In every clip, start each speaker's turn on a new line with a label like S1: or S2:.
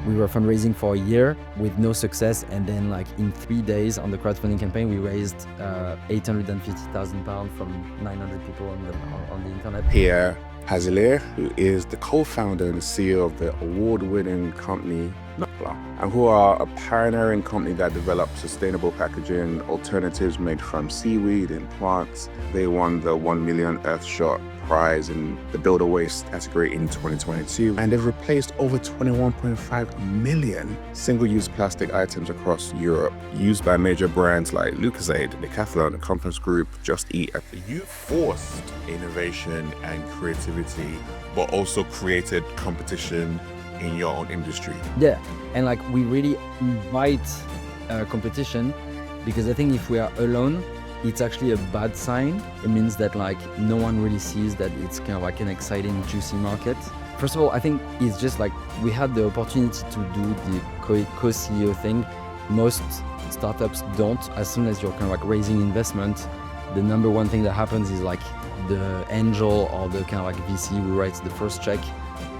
S1: We were fundraising for a year with no success, and then like in 3 days on the crowdfunding campaign, we raised £850,000 from 900 people on the internet.
S2: Pierre Paslier, who is the co-founder and CEO of the award-winning company Notpla, and who are a pioneering company that develops sustainable packaging alternatives made from seaweed and plants. They won the 1 million Earthshot Prize in the Builder Waste category in 2022, and they've replaced over 21.5 million single-use plastic items across Europe, used by major brands like Lucozade, Decathlon, Compass Group, Just Eat. You forced innovation and creativity, but also created competition in your own industry.
S1: Yeah, and like we really invite competition, because I think if we are alone, it's actually a bad sign. It means that like no one really sees that it's kind of like an exciting, juicy market. First of all, I think it's just like we had the opportunity to do the co-CEO thing. Most startups don't. As soon as you're kind of like raising investment, the number one thing that happens is like the angel or the kind of like VC who writes the first check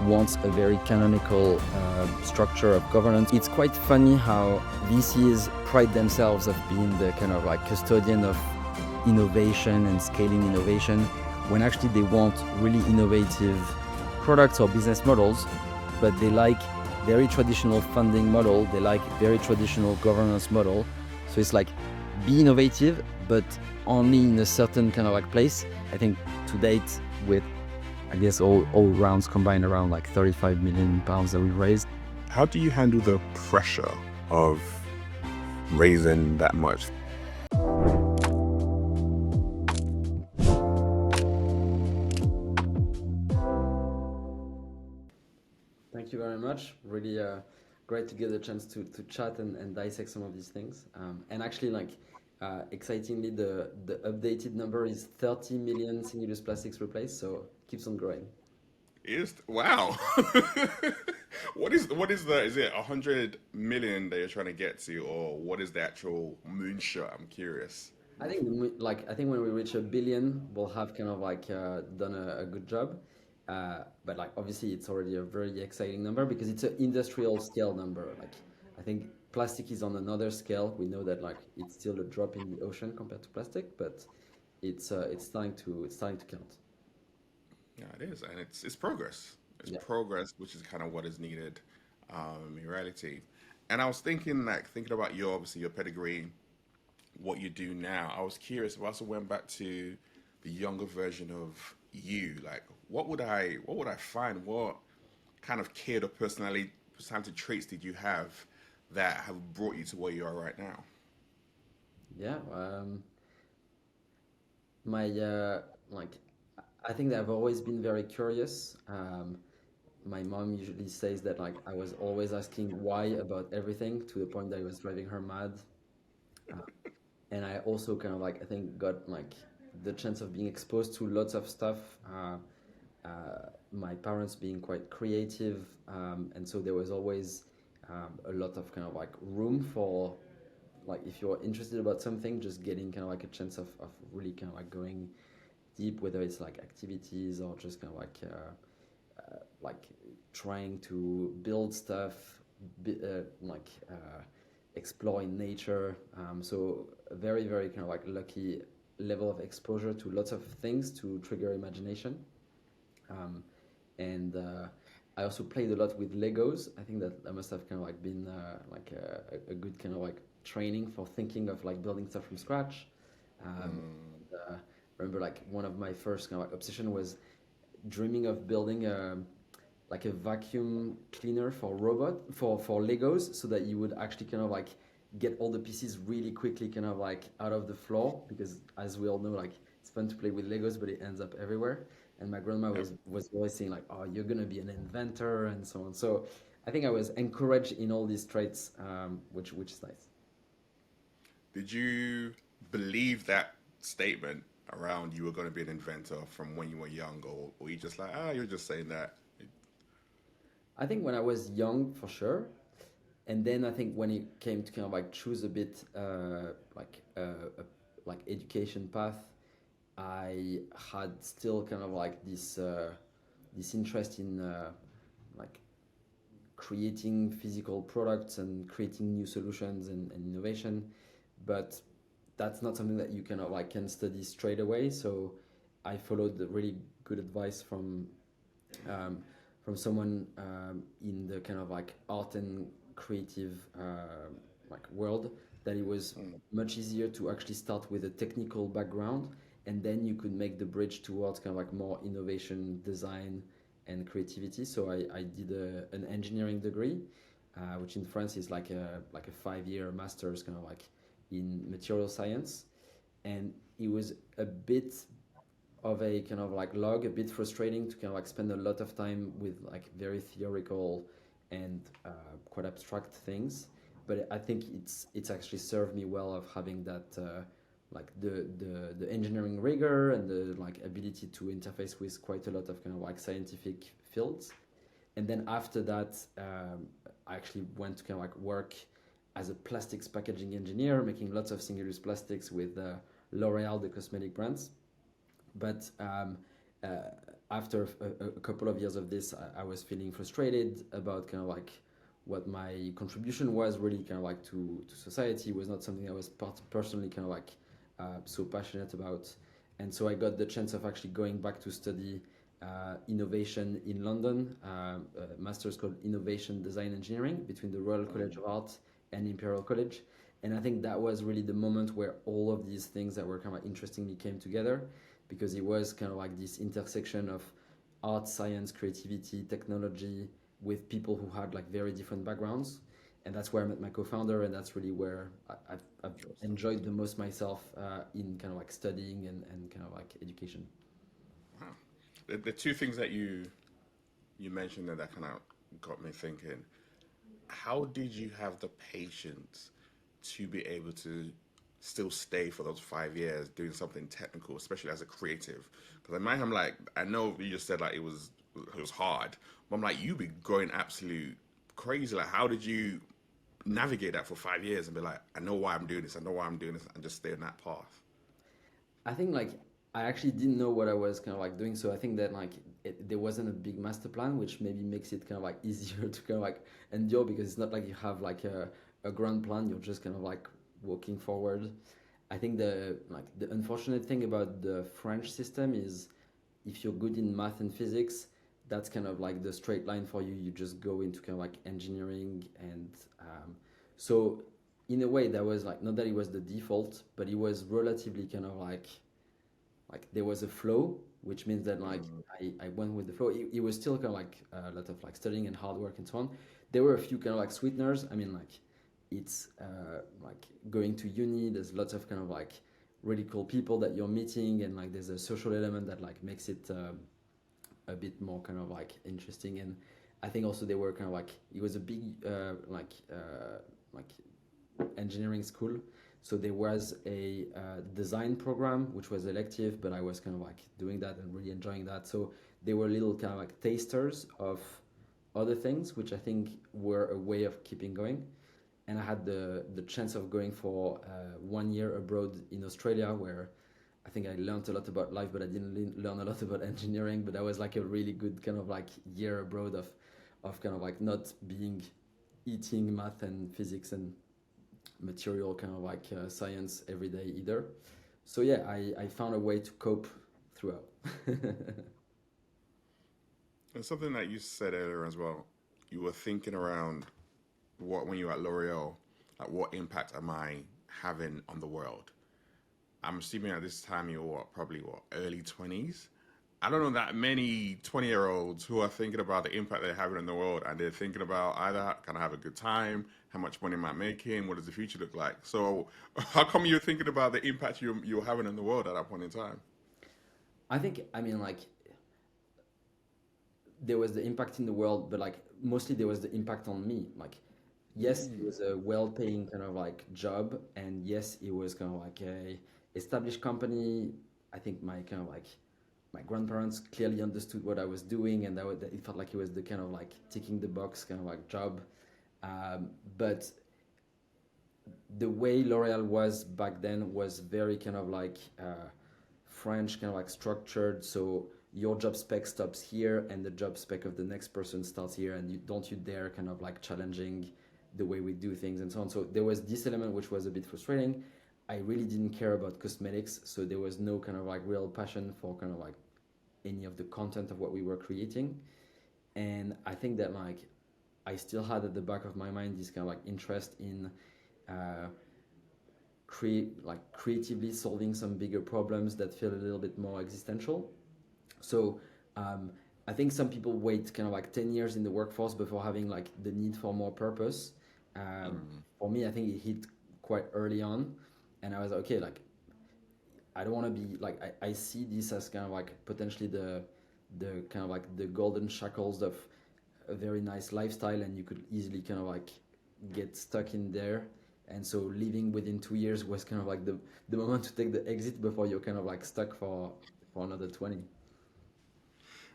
S1: wants a very canonical structure of governance. It's quite funny how VCs pride themselves of being the kind of like custodian of innovation and scaling innovation, when actually they want really innovative products or business models, but they like very traditional funding model, they like very traditional governance model. So it's like, be innovative, but only in a certain kind of like place. I think to date, with I guess all rounds combined, around like £35 million that we've raised.
S2: How do you handle the pressure of raising that much?
S1: Thank you very much. Really great to get the chance to chat and dissect some of these things. And actually, like excitingly, the updated number is 30 million single-use plastics replaced, so keeps on growing.
S2: Wow. What is the, is it 100 million that you're trying to get to, or what is the actual moonshot? I'm curious.
S1: I think when we reach 1 billion, we'll have kind of like done a good job. But like obviously it's already a very exciting number because it's an industrial scale number. Like I think plastic is on another scale. We know that like it's still a drop in the ocean compared to plastic, but it's starting to count.
S2: Yeah, it is, and it's progress. It's
S1: Yeah.
S2: progress, which is kind of what is needed in reality. And I was thinking, like, thinking about your obviously your pedigree, what you do now. I was curious. I also went back to the younger version of you. Like, what would I find? What kind of kid or personality traits did you have that have brought you to where you are right now?
S1: Yeah. My like I think that I've always been very curious. My mom usually says that like I was always asking why about everything, to the point that it was driving her mad. Uh, and I also kind of like I think got like the chance of being exposed to lots of stuff. My parents being quite creative, and so there was always a lot of kind of like room for, like, if you're interested about something, just getting kind of like a chance of really kind of like going deep, whether it's like activities or just kind of like trying to build stuff, explore in nature. So a very, very kind of like lucky level of exposure to lots of things to trigger imagination. And I also played a lot with Legos. I think that must have kind of like been like a good kind of like training for thinking of like building stuff from scratch. I remember like one of my first kind of like obsession was dreaming of building like a vacuum cleaner for Legos, so that you would actually kind of like get all the pieces really quickly kind of like out of the floor, because as we all know, like it's fun to play with Legos, but it ends up everywhere. And my grandma was always saying like, oh, you're gonna be an inventor and so on. So I think I was encouraged in all these traits, which is nice.
S2: Did you believe that statement around you were going to be an inventor from when you were young, or were you just like, you're just saying that?
S1: I think when I was young, for sure. And then I think when it came to kind of like choose a bit like education path, I had still kind of like this interest in like creating physical products and creating new solutions and innovation, but that's not something that you kind of like can study straight away. So I followed the really good advice um, from someone in the kind of like art and creative like world, that it was much easier to actually start with a technical background, and then you could make the bridge towards kind of like more innovation, design, and creativity. So I did an engineering degree, which in France is like a 5 year master's kind of like in material science, and it was a bit of a kind of like log, a bit frustrating to kind of like spend a lot of time with like very theoretical and quite abstract things. But I think it's actually served me well of having that like the engineering rigor and the like ability to interface with quite a lot of kind of like scientific fields. And then after that, I actually went to kind of like work as a plastics packaging engineer, making lots of single-use plastics with L'Oreal, the cosmetic brands. But uh, after a couple of years of this, I was feeling frustrated about kind of like what my contribution was really kind of like to society was not something I was personally kind of like so passionate about. And so I got the chance of actually going back to study innovation in London, a master's called Innovation Design Engineering between the Royal College of Art and Imperial College. And I think that was really the moment where all of these things that were kind of interestingly came together, because it was kind of like this intersection of art, science, creativity, technology with people who had like very different backgrounds. And that's where I met my co-founder, and that's really where I've enjoyed the most myself in kind of like studying and kind of like education.
S2: Wow. The two things that you mentioned there that kind of got me thinking. How did you have the patience to be able to still stay for those 5 years doing something technical, especially as a creative? Because in my head, I'm like, I know you just said like it was hard, but I'm like, you be going absolute crazy. Like, how did you navigate that for 5 years and be like, I know why I'm doing this, I know why I'm doing this, and just stay on that path?
S1: I think like I actually didn't know what I was kind of like doing, so I think that like there wasn't a big master plan, which maybe makes it kind of like easier to kind of like endure, because it's not like you have like a grand plan. You're just kind of like walking forward. I think the unfortunate thing about the French system is if you're good in math and physics, that's kind of like the straight line for you. You just go into kind of like engineering, and so in a way that was like not that it was the default, but it was relatively kind of like there was a flow, which means that like I went with the flow. It was still kind of like a lot of like studying and hard work and so on. There were a few kind of like sweeteners. I mean, like it's like going to uni. There's lots of kind of like really cool people that you're meeting, and like there's a social element that like makes it a bit more kind of like interesting. And I think also they were kind of like it was a big like engineering school. So there was a design program which was elective, but I was kind of like doing that and really enjoying that. So they were little kind of like tasters of other things, which I think were a way of keeping going. And I had the chance of going for 1 year abroad in Australia, where I think I learned a lot about life, but I didn't learn a lot about engineering. But that was like a really good kind of like year abroad of kind of like not being eating math and physics and material kind of like science every day either. So yeah, I found a way to cope throughout.
S2: And something that you said earlier as well, you were thinking around what when you were at L'Oreal, like what impact am I having on the world? I'm assuming at this time you're probably early 20s. I don't know that many 20-year-olds who are thinking about the impact they're having in the world, and they're thinking about either can I have a good time, how much money am I making, what does the future look like? So how come you're thinking about the impact you're having in the world at that point in time?
S1: I think, I mean, like there was the impact in the world, but like mostly there was the impact on me. Like, yes, it was a well-paying kind of like job, and yes, it was kind of like a established company. I think my kind of like my grandparents clearly understood what I was doing, and that it felt like it was the kind of like ticking the box kind of like job. But the way L'Oreal was back then was very kind of like French, kind of like structured. So your job spec stops here and the job spec of the next person starts here, and you dare kind of like challenging the way we do things and so on. So there was this element which was a bit frustrating. I really didn't care about cosmetics, so there was no kind of like real passion for kind of like any of the content of what we were creating. And I think that like I still had at the back of my mind this kind of like interest in uh, creatively solving some bigger problems that feel a little bit more existential. So I think some people wait kind of like 10 years in the workforce before having like the need for more purpose. For me, I think it hit quite early on, and I was okay. Like I don't want to be like I see this as kind of like potentially the kind of like the golden shackles of a very nice lifestyle, and you could easily kind of like get stuck in there. And so leaving within 2 years was kind of like the moment to take the exit before you're kind of like stuck for another 20.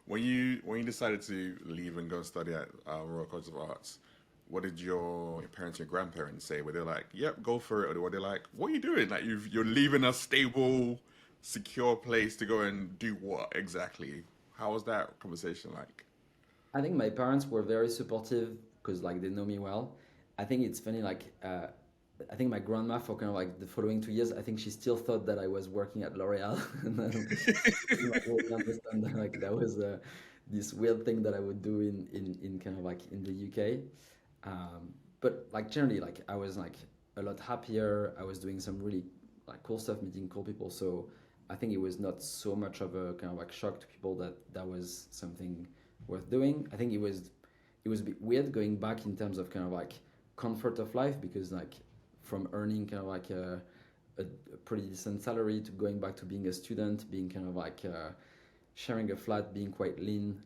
S2: When you decided to leave and go and study at Royal College of Arts, what did your parents, your grandparents say? Were they like, "Yep, go for it," or were they like, "What are you doing? Like you're leaving a stable, secure place to go and do what exactly?" How was that conversation like?
S1: I think my parents were very supportive because like they know me well. I think it's funny like I think my grandma for kind of like the following 2 years, I think she still thought that I was working at L'Oreal, and then she didn't like really understand that like that was this weird thing that I would do in kind of like in the UK. But like generally like I was like a lot happier. I was doing some really like cool stuff, meeting cool people. So I think it was not so much of a kind of like shock to people that that was something worth doing. I think it was a bit weird going back in terms of kind of like comfort of life, because like from earning kind of like a pretty decent salary to going back to being a student, being kind of like sharing a flat, being quite lean.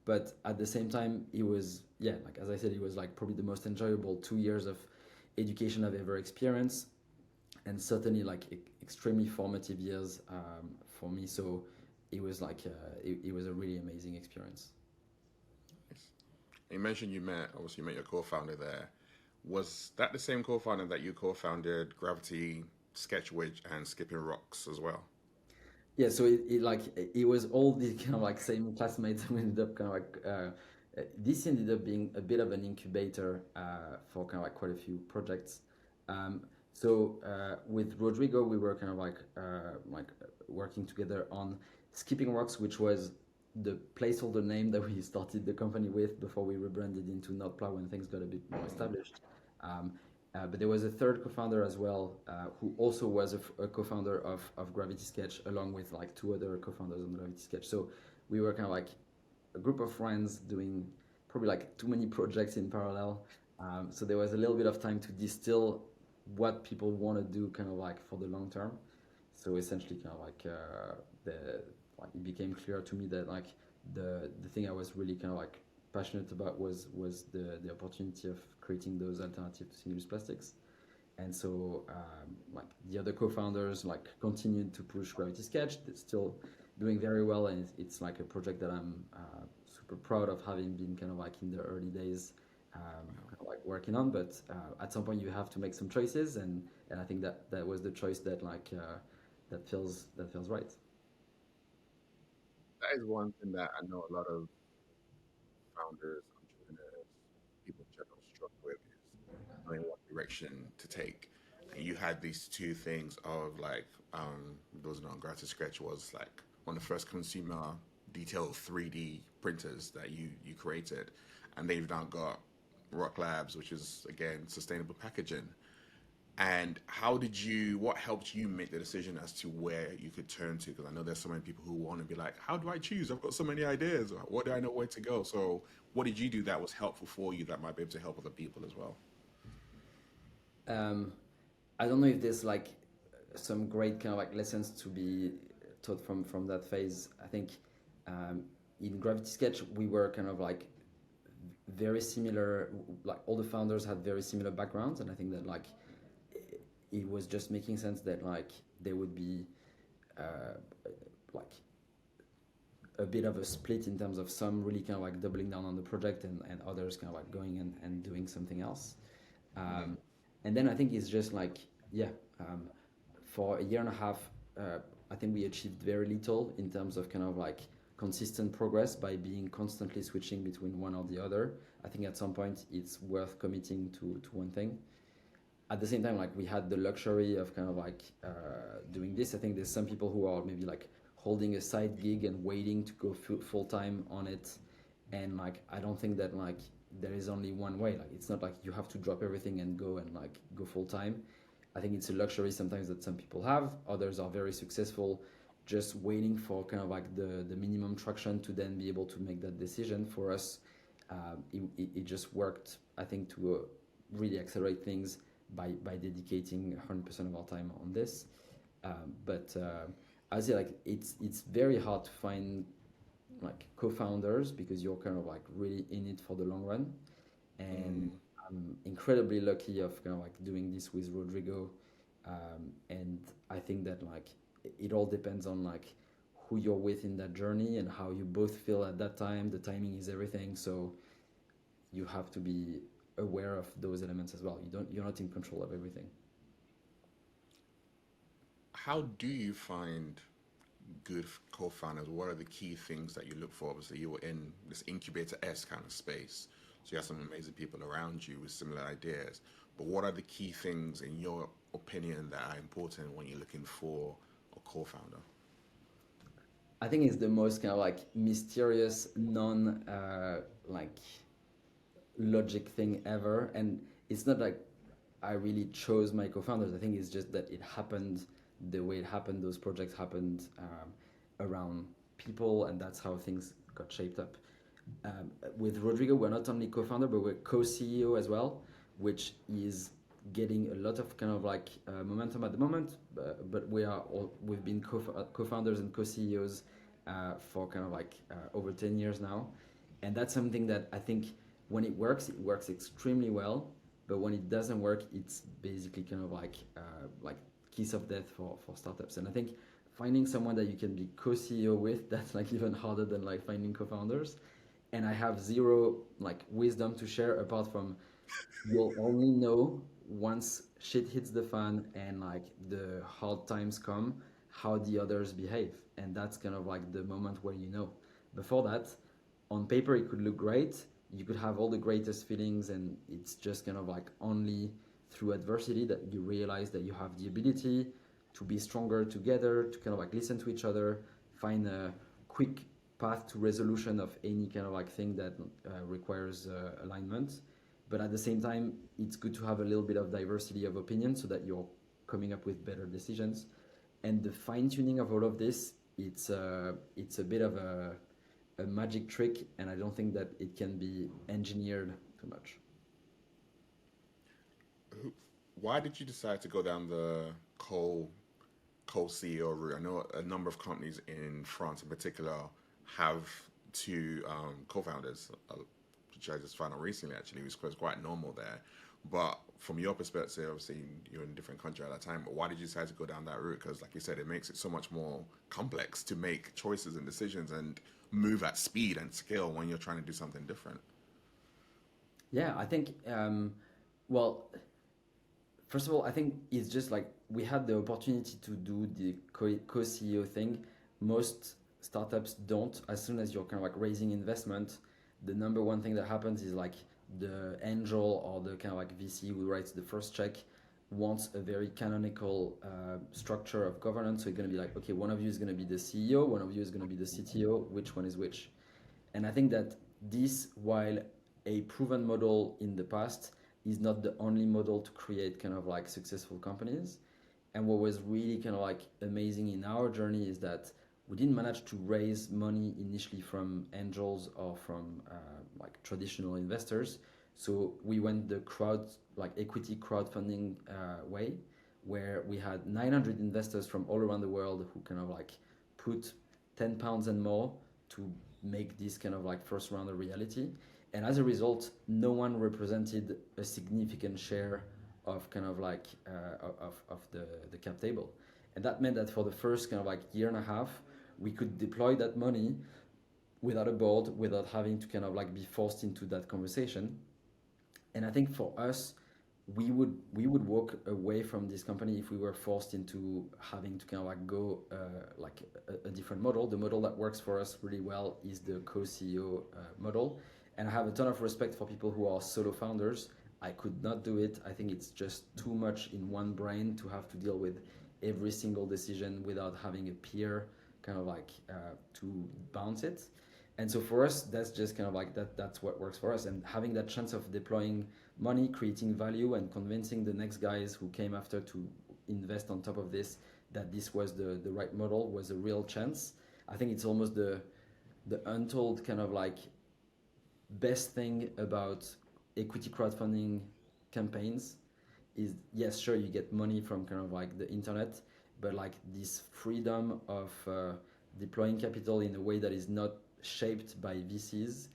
S1: But at the same time, it was, yeah, like as I said, it was like probably the most enjoyable 2 years of education I've ever experienced, and certainly like extremely formative years for me. So it was like it was a really amazing experience.
S2: You mentioned obviously you met your co-founder there. Was that the same co-founder that you co-founded Gravity, Sketchwitch, and Skipping Rocks as well?
S1: Yeah, so it was all the kind of like same classmates who ended up kind of like this ended up being a bit of an incubator for kind of like quite a few projects. So with Rodrigo, we were kind of like working together on Skipping Rocks, which was the placeholder name that we started the company with before we rebranded into Notpla when things got a bit more established. Um, but there was a third co-founder as well, who also was a co-founder of Gravity Sketch, along with like two other co-founders on Gravity Sketch. So we were kind of like a group of friends doing probably like too many projects in parallel. So there was a little bit of time to distill what people want to do kind of like for the long term. So essentially kind of like it became clear to me that like the thing I was really kind of like passionate about was the opportunity of creating those alternatives to single-use plastics. And so like the other co-founders like continued to push Gravity Sketch. It's still doing very well, and it's like a project that I'm super proud of having been kind of like in the early days, kind of like working on. But at some point you have to make some choices, and I think that that was the choice that like that feels right.
S2: That is one thing that I know a lot of founders, entrepreneurs, people in general struggle with is knowing what direction to take. And you had these two things of like, those non gratis sketch was like one of the first consumer detailed 3D printers that you created, and they've now got Rock Labs, which is again sustainable packaging. And what helped you make the decision as to where you could turn to? Because I know there's so many people who want to be like, how do I choose? I've got so many ideas. Or what do I know where to go? So what did you do that was helpful for you that might be able to help other people as well?
S1: Um, I don't know if there's like some great kind of like lessons to be taught from that phase. I think in Gravity Sketch we were kind of like very similar. Like all the founders had very similar backgrounds, and I think that like it was just making sense that like there would be uh, like a bit of a split in terms of some really kind of like doubling down on the project, and others kind of like going and doing something else. Um, and then I think it's just like, yeah, for a year and a half, I think we achieved very little in terms of kind of like consistent progress by being constantly switching between one or the other. I think at some point it's worth committing to one thing. At the same time, like we had the luxury of kind of like doing this. I think there's some people who are maybe like holding a side gig and waiting to go full time on it. And like I don't think that like there is only one way. Like it's not like you have to drop everything and go full time. I think it's a luxury sometimes that some people have. Others are very successful just waiting for kind of like the minimum traction to then be able to make that decision. For us, it just worked, I think, to really accelerate things by dedicating 100% of our time on this. But I say like it's very hard to find like co-founders because you're kind of like really in it for the long run. And I'm incredibly lucky of kind of like doing this with Rodrigo. And I think that like it all depends on like who you're with in that journey and how you both feel at that time. The timing is everything. So you have to be aware of those elements as well. You're not in control of everything.
S2: How do you find good co-founders? What are the key things that you look for? Obviously, you were in this incubator-esque kind of space, so you have some amazing people around you with similar ideas. But what are the key things, in your opinion, that are important when you're looking for a co-founder?
S1: I think it's the most kind of like mysterious, non like logic thing ever. And it's not like I really chose my co-founders. I think it's just that it happened the way it happened. Those projects happened around people, and that's how things got shaped up. With Rodrigo, we're not only co-founder, but we're co-CEO as well, which is getting a lot of kind of like momentum at the moment. But we've been co-founders and co-CEOs for kind of like over 10 years now, and that's something that I think when it works extremely well. But when it doesn't work, it's basically kind of like kiss of death for startups. And I think finding someone that you can be co-CEO with, that's like even harder than like finding co-founders. And I have zero like wisdom to share apart from you'll only know once shit hits the fan and like the hard times come how the others behave. And that's kind of like the moment where you know. Before that, on paper it could look great. You could have all the greatest feelings, and it's just kind of like only through adversity that you realize that you have the ability to be stronger together, to kind of like listen to each other, find a quick path to resolution of any kind of like thing that requires alignment. But at the same time, it's good to have a little bit of diversity of opinion so that you're coming up with better decisions. And the fine tuning of all of this, it's a bit of a magic trick, and I don't think that it can be engineered too much.
S2: Why did you decide to go down the co-CEO route? I know a number of companies in France in particular have two co-founders, which I just found out recently actually, which was quite normal there. But from your perspective, obviously you're in a different country at that time, but why did you decide to go down that route? Because like you said, it makes it so much more complex to make choices and decisions and move at speed and scale when you're trying to do something different.
S1: Yeah, I think, well, first of all, I think it's just like we had the opportunity to do the co-CEO thing. Most startups don't. As soon as you're kind of like raising investment, the number one thing that happens is like the angel or the kind of like VC who writes the first check wants a very canonical structure of governance. So it's going to be like, okay, one of you is going to be the CEO, one of you is going to be the CTO, which one is which? And I think that this, while a proven model in the past, is not the only model to create kind of like successful companies. And what was really kind of like amazing in our journey is that we didn't manage to raise money initially from angels or from like traditional investors. So we went the equity crowdfunding way, where we had 900 investors from all around the world who kind of like put £10 and more to make this kind of like first round a reality. And as a result, no one represented a significant share of kind of like of the cap table. And that meant that for the first kind of like year and a half, we could deploy that money without a board, without having to kind of like be forced into that conversation. And I think for us, we would walk away from this company if we were forced into having to kind of like go like a different model. The model that works for us really well is the co-CEO model, and I have a ton of respect for people who are solo founders. I could not do it. I think it's just too much in one brain to have to deal with every single decision without having a peer kind of like to bounce it. And so for us, that's just kind of like that's what works for us. And having that chance of deploying money, creating value, and convincing the next guys who came after to invest on top of this that this was the right model was a real chance. I think it's almost the untold kind of like best thing about equity crowdfunding campaigns is, yes, sure, you get money from kind of like the internet, but like this freedom of deploying capital in a way that is not shaped by VCs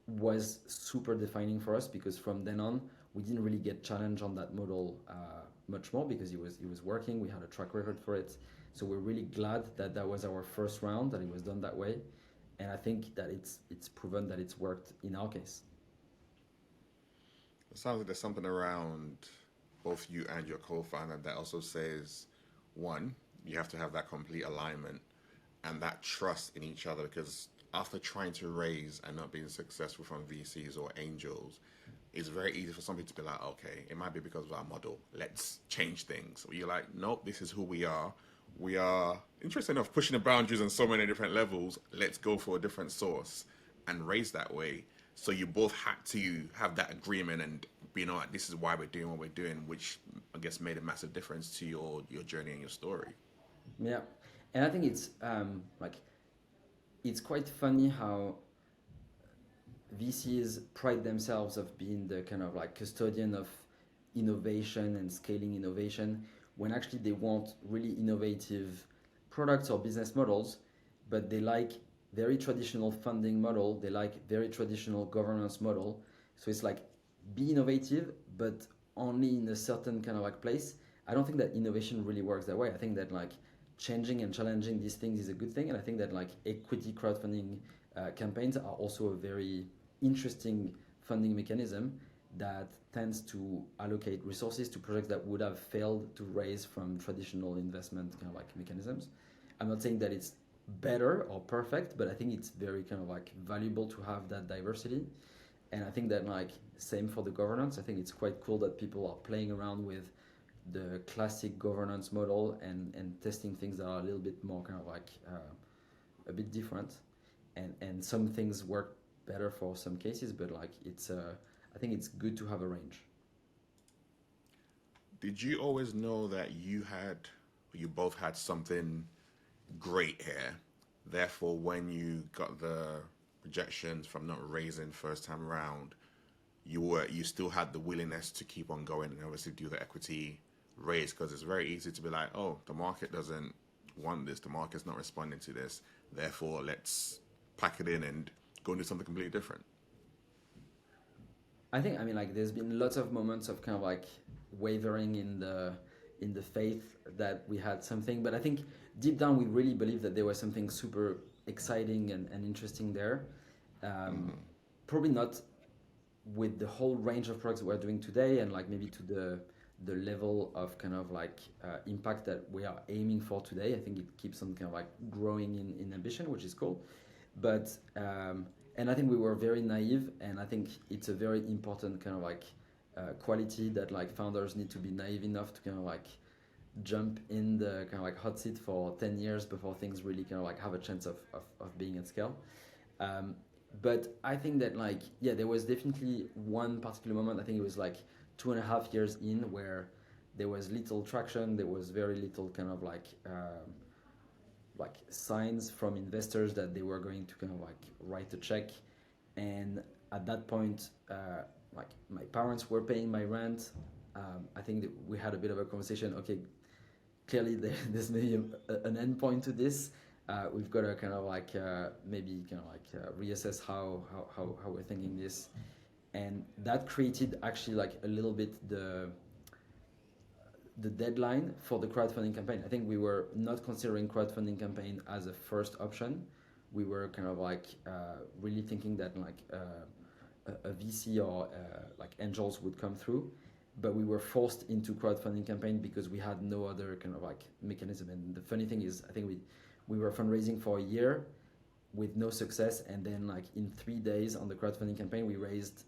S1: was super defining for us, because from then on we didn't really get challenged on that model much more, because it was working. We had a track record for it, so we're really glad that that was our first round, that it was done that way, and I think that it's proven that it's worked in our case.
S2: It sounds like there's something around both you and your co-founder that also says, one, you have to have that complete alignment and that trust in each other, because after trying to raise and not being successful from VCs or angels, it's very easy for some people to be like, okay, it might be because of our model. Let's change things. You're like, nope, this is who we are. We are, interesting enough, pushing the boundaries on so many different levels. Let's go for a different source and raise that way. So you both had to have that agreement and be, you know, like, this is why we're doing what we're doing, which I guess made a massive difference to your journey and your story.
S1: Yeah, and I think it's like it's quite funny how VCs pride themselves of being the kind of like custodian of innovation and scaling innovation, when actually they want really innovative products or business models, but they like very traditional funding model, they like very traditional governance model. So it's like, be innovative, but only in a certain kind of like place. I don't think that innovation really works that way. I think that like changing and challenging these things is a good thing, and I think that like equity crowdfunding campaigns are also a very interesting funding mechanism that tends to allocate resources to projects that would have failed to raise from traditional investment kind of like mechanisms. I'm not saying that it's better or perfect, but I think it's very kind of like valuable to have that diversity. And I think that like same for the governance. I think it's quite cool that people are playing around with the classic governance model and testing things that are a little bit more kind of like a bit different. And some things work better for some cases, but like it's I think it's good to have a range.
S2: Did you always know that you both had something great here? Therefore, when you got the projections from not raising first time round, you still had the willingness to keep on going and obviously do the equity raise, because it's very easy to be like, oh, the market doesn't want this, the market's not responding to this, therefore let's pack it in and go and do something completely different.
S1: I think, I mean, like there's been lots of moments of kind of like wavering in the faith that we had something, but I think deep down we really believe that there was something super exciting and interesting there. Probably not with the whole range of products we're doing today, and like maybe to the level of kind of like impact that we are aiming for today. I think it keeps on kind of like growing in ambition, which is cool. But and I think we were very naive, and I think it's a very important kind of like quality that like founders need to be naive enough to kind of like jump in the kind of like hot seat for 10 years before things really kind of like have a chance of being at scale. But I think that like, yeah, there was definitely one particular moment, I think it was like 2.5 years in, where there was little traction, there was very little kind of like signs from investors that they were going to kind of like write a check. And at that point, like my parents were paying my rent. I think that we had a bit of a conversation. Okay, clearly there's maybe an end point to this. We've got to kind of like maybe kind of like reassess how we're thinking this. And that created actually like a little bit the deadline for the crowdfunding campaign. I think we were not considering crowdfunding campaign as a first option. We were kind of like really thinking that like a VC or like angels would come through. but we were forced into crowdfunding campaign because we had no other kind of like mechanism. And the funny thing is, I think we were fundraising for a year with no success, and then like in 3 days on the crowdfunding campaign, we raised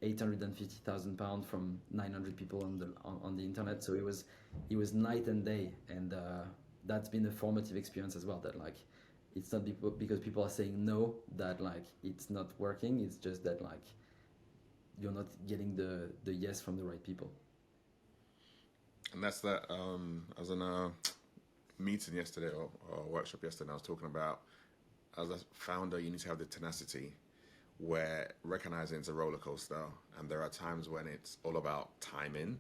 S1: £850,000 from 900 people on the internet. So it was night and day, and that's been a formative experience as well. That like it's not because people are saying no that like it's not working. It's just that like you're not getting the yes from the right people.
S2: And that's that. I was in a meeting yesterday or a workshop yesterday, and I was talking about, as a founder, you need to have the tenacity where recognizing it's a roller coaster, and there are times when it's all about timing,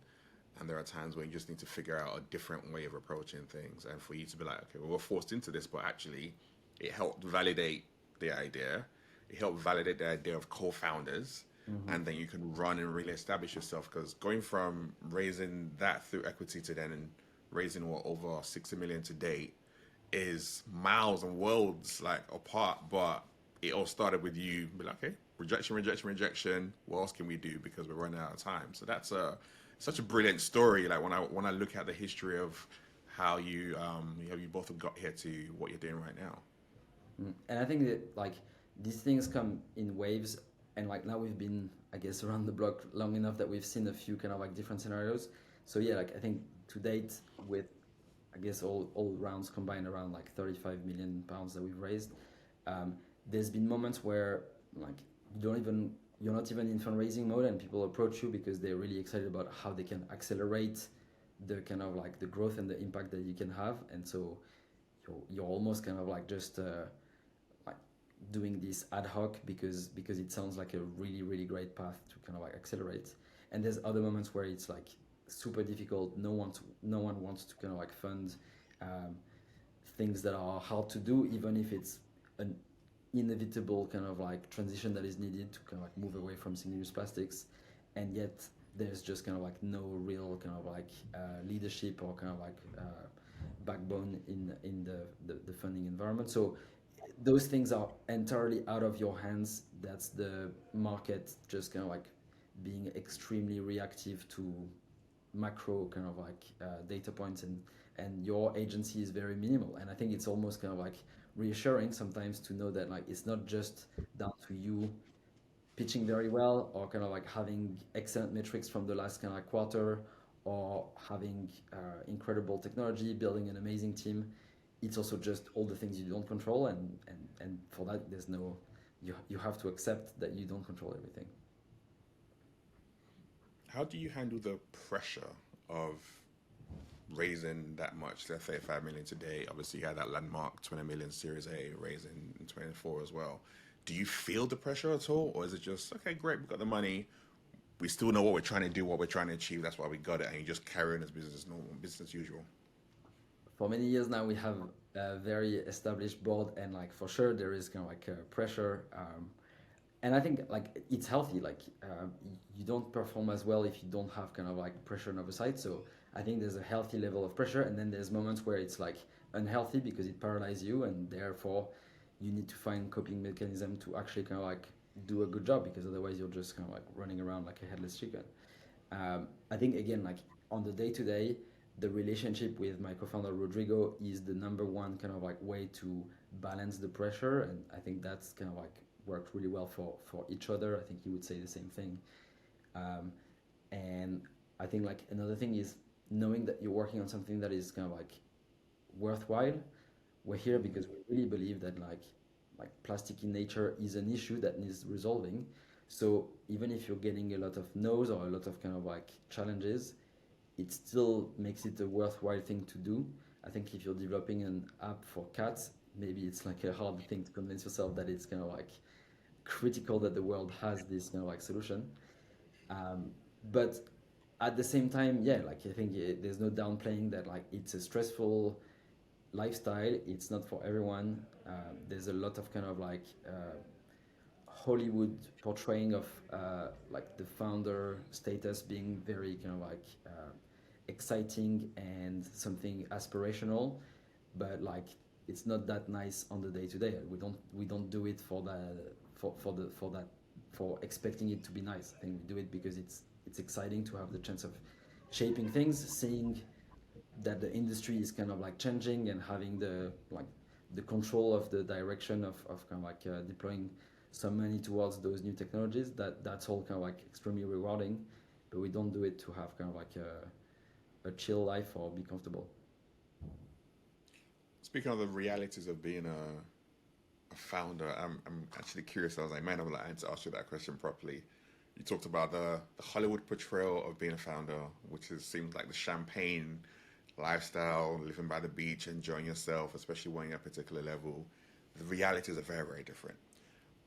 S2: and there are times when you just need to figure out a different way of approaching things. And for you to be like, okay, well, we're forced into this, but actually it helped validate the idea. It helped validate the idea of co-founders. And then you can run and really establish yourself, because going from raising that through equity to then raising what, over 60 million to date, is miles and worlds like apart. But it all started with you be like, okay, rejection, what else can we do, because we're running out of time. So that's such a brilliant story. Like when I look at the history of how you both have got here to what you're doing right now.
S1: And I think that like these things come in waves, and like now we've been, I guess, around the block long enough that we've seen a few kind of like different scenarios. So yeah, like I think to date, with I guess all rounds combined, around like 35 million pounds that we've raised, there's been moments where like you're not even in fundraising mode, and people approach you because they're really excited about how they can accelerate the kind of like the growth and the impact that you can have. And so you're almost kind of like just like doing this ad hoc because it sounds like a really, really great path to kind of like accelerate. And there's other moments where it's like super difficult. No one wants to kind of like fund things that are hard to do, even if it's an inevitable kind of like transition that is needed to kind of like move away from single-use plastics. And yet there's just kind of like no real kind of like leadership or kind of like backbone in the funding environment. So those things are entirely out of your hands. That's the market just kind of like being extremely reactive to macro kind of like data points, and your agency is very minimal. And I think it's almost kind of like reassuring sometimes to know that like it's not just down to you pitching very well, or kind of like having excellent metrics from the last kind of like quarter, or having incredible technology, building an amazing team. It's also just all the things you don't control, and for that there's no, you have to accept that you don't control everything.
S2: How do you handle the pressure of raising that much? Let's say 5 million today. Obviously, you had that landmark 20 million Series A raising in 24 as well. Do you feel the pressure at all, or is it just, okay, great, we've got the money, we still know what we're trying to do, what we're trying to achieve, that's why we got it, and you just carry on as business as normal, business as usual?
S1: For many years now, we have a very established board, and like for sure there is kind of like pressure. And I think like it's healthy. Like you don't perform as well if you don't have kind of like pressure and oversight. So I think there's a healthy level of pressure, and then there's moments where it's like unhealthy because it paralyzes you, and therefore you need to find coping mechanism to actually kind of like do a good job, because otherwise you're just kind of like running around like a headless chicken. I think again, like on the day to day, the relationship with my co-founder Rodrigo is the number one kind of like way to balance the pressure, and I think that's kind of like worked really well for each other. I think he would say the same thing. And I think like another thing is knowing that you're working on something that is kind of like worthwhile. We're here because we really believe that like plastic in nature is an issue that needs resolving. So even if you're getting a lot of no's or a lot of kind of like challenges, it still makes it a worthwhile thing to do. I think if you're developing an app for cats, maybe it's like a hard thing to convince yourself that it's kind of like critical that the world has this kind of like solution. But at the same time, yeah, like I think there's no downplaying that like it's a stressful lifestyle. It's not for everyone. There's a lot of kind of like Hollywood portraying of like the founder status being very kind of like exciting and something aspirational, but like it's not that nice on the day to day. We don't do it for that for expecting it to be nice. I think we do it because it's exciting to have the chance of shaping things, seeing that the industry is kind of like changing and having the control of the direction of kind of like deploying some money towards those new technologies. That's all kind of like extremely rewarding, but we don't do it to have kind of like a chill life or be comfortable.
S2: Speaking of the realities of being a founder, I'm actually curious. I was like, man, I'm like, to ask you that question properly. You talked about the Hollywood portrayal of being a founder, which seems like the champagne lifestyle, living by the beach, enjoying yourself, especially when you're at a particular level. The realities are very, very different.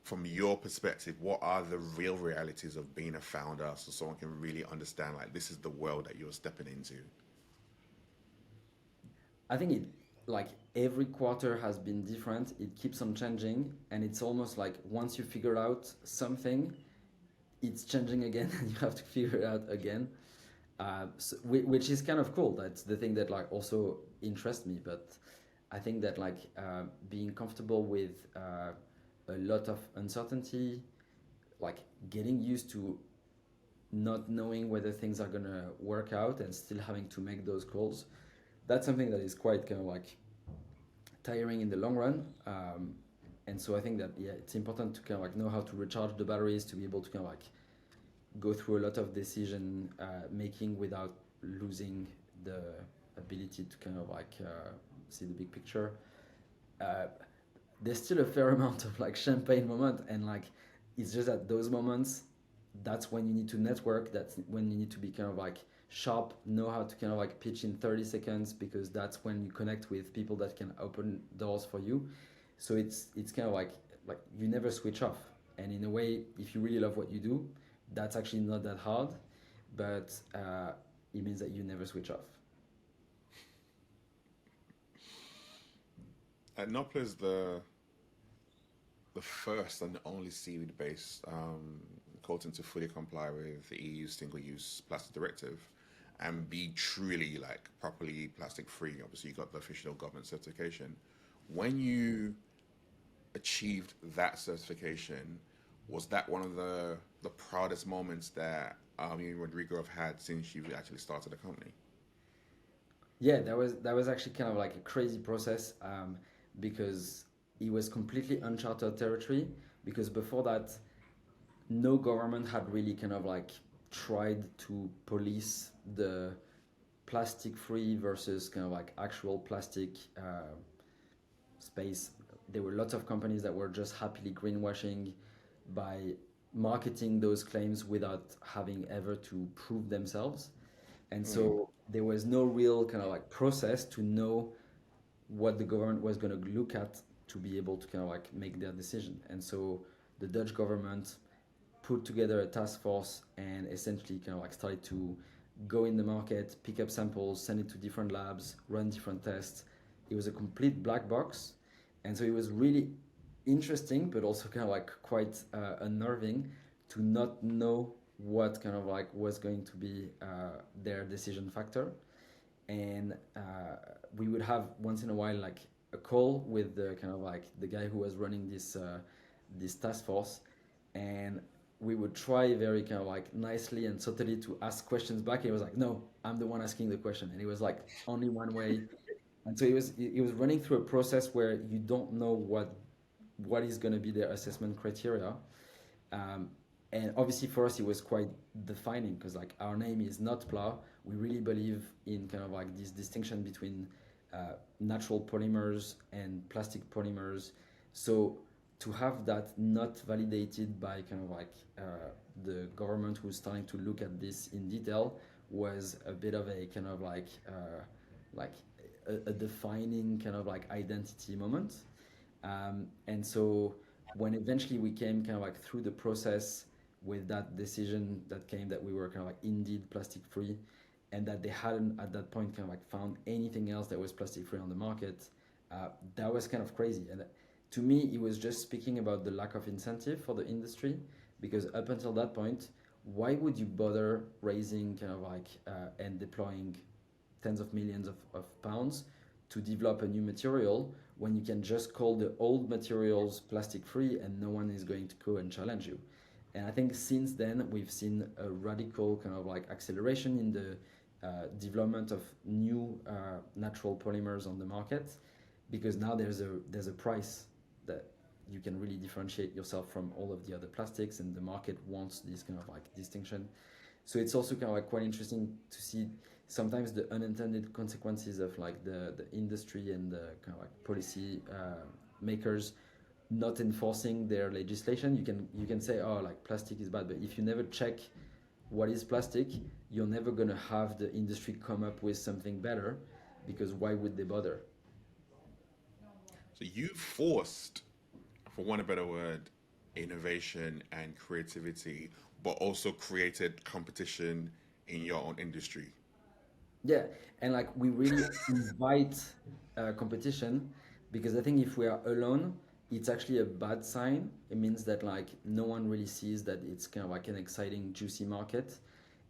S2: From your perspective, what are the real realities of being a founder so someone can really understand like this is the world that you're stepping into?
S1: I think it like every quarter has been different. It keeps on changing, and it's almost like once you figure out something, it's changing again, and you have to figure it out again. Which is kind of cool. That's the thing that like also interests me. But I think that like being comfortable with a lot of uncertainty, like getting used to not knowing whether things are gonna work out and still having to make those calls, that's something that is quite kind of like tiring in the long run. And so I think that yeah, it's important to kind of like know how to recharge the batteries to be able to kind of like go through a lot of decision making without losing the ability to kind of like see the big picture. Uh, there's still a fair amount of like champagne moment, and like it's just at those moments that's when you need to network. That's when you need to be kind of like sharp, know how to kind of like pitch in 30 seconds, because that's when you connect with people that can open doors for you. So it's kind of like you never switch off. And in a way, if you really love what you do, that's actually not that hard, but it means that you never switch off.
S2: Notpla is the first and only seaweed-based coating to fully comply with the EU single-use plastic directive and be truly like properly plastic-free. Obviously, you got the official government certification. When you achieved that certification, was that one of the proudest moments that you and Rodrigo have had since you've actually started the company?
S1: Yeah, that was actually kind of like a crazy process, because it was completely uncharted territory. Because before that, no government had really kind of like tried to police the plastic free versus kind of like actual plastic space. There were lots of companies that were just happily greenwashing by marketing those claims without having ever to prove themselves. And
S2: Mm.
S1: so there was no real kind of like process to know what the government was going to look at to be able to kind of like make their decision. And so the Dutch government put together a task force and essentially kind of like started to go in the market, pick up samples, send it to different labs, run different tests. It was a complete black box. And so it was really interesting, but also kind of like quite unnerving to not know what kind of like was going to be their decision factor. And we would have once in a while like a call with the kind of like the guy who was running this task force, and we would try very kind of like nicely and subtly to ask questions back. He was like, "No, I'm the one asking the question," and it was like only one way. And so it was running through a process where you don't know what is going to be their assessment criteria. Um, and obviously for us it was quite defining, because like our name is Notpla. We really believe in kind of like this distinction between natural polymers and plastic polymers. So to have that not validated by kind of like the government who's starting to look at this in detail was a bit of a kind of like a defining kind of like identity moment. And so when eventually we came kind of like through the process with that decision that came that we were kind of like indeed plastic free, and that they hadn't at that point kind of like found anything else that was plastic free on the market, that was kind of crazy. And to me, it was just speaking about the lack of incentive for the industry, because up until that point, why would you bother raising kind of like and deploying tens of millions of pounds to develop a new material when you can just call the old materials plastic free and no one is going to go and challenge you? And I think since then we've seen a radical kind of like acceleration in the development of new natural polymers on the market, because now there's a price that you can really differentiate yourself from all of the other plastics, and the market wants this kind of like distinction. So it's also kind of like quite interesting to see sometimes the unintended consequences of like the industry and the kind of like policy makers not enforcing their legislation. You can say, oh, like plastic is bad, but if you never check what is plastic, you're never going to have the industry come up with something better, because why would they bother?
S2: So you forced, for want of a better word, innovation and creativity, but also created competition in your own industry.
S1: Yeah, and like we really invite competition, because I think if we are alone, it's actually a bad sign. It means that like no one really sees that it's kind of like an exciting, juicy market.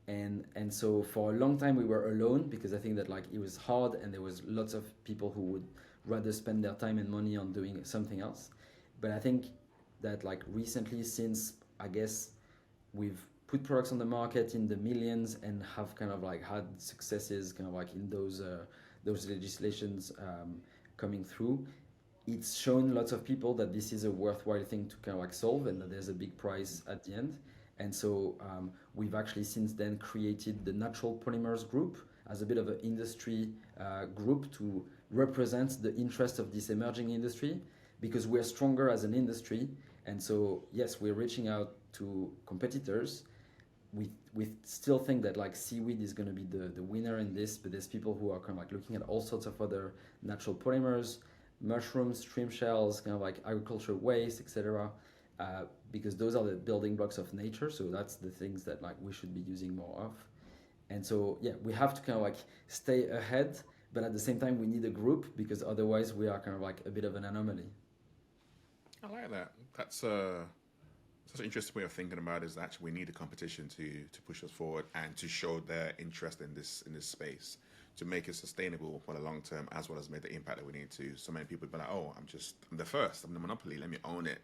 S1: And so for a long time we were alone, because I think that like it was hard and there was lots of people who would rather spend their time and money on doing something else. But I think that like recently, since I guess we've put products on the market in the millions and have kind of like had successes kind of like in those legislations coming through, it's shown lots of people that this is a worthwhile thing to kind of like solve, and that there's a big prize at the end. And so we've actually since then created the Natural Polymers Group as a bit of an industry group to represent the interest of this emerging industry, because we're stronger as an industry. And so yes, we're reaching out to competitors. We still think that like seaweed is going to be the winner in this, but there's people who are kind of like looking at all sorts of other natural polymers, mushrooms, shrimp shells, kind of like agricultural waste, etc. Because those are the building blocks of nature. So that's the things that like we should be using more of. And so yeah, we have to kind of like stay ahead, but at the same time we need a group, because otherwise we are kind of like a bit of an anomaly.
S2: I like that. That's such an interesting way of thinking about it, is that actually we need a competition to push us forward and to show their interest in this space, to make it sustainable for the long term, as well as make the impact that we need to. So many people be like, oh, I'm the first, I'm the monopoly, let me own it.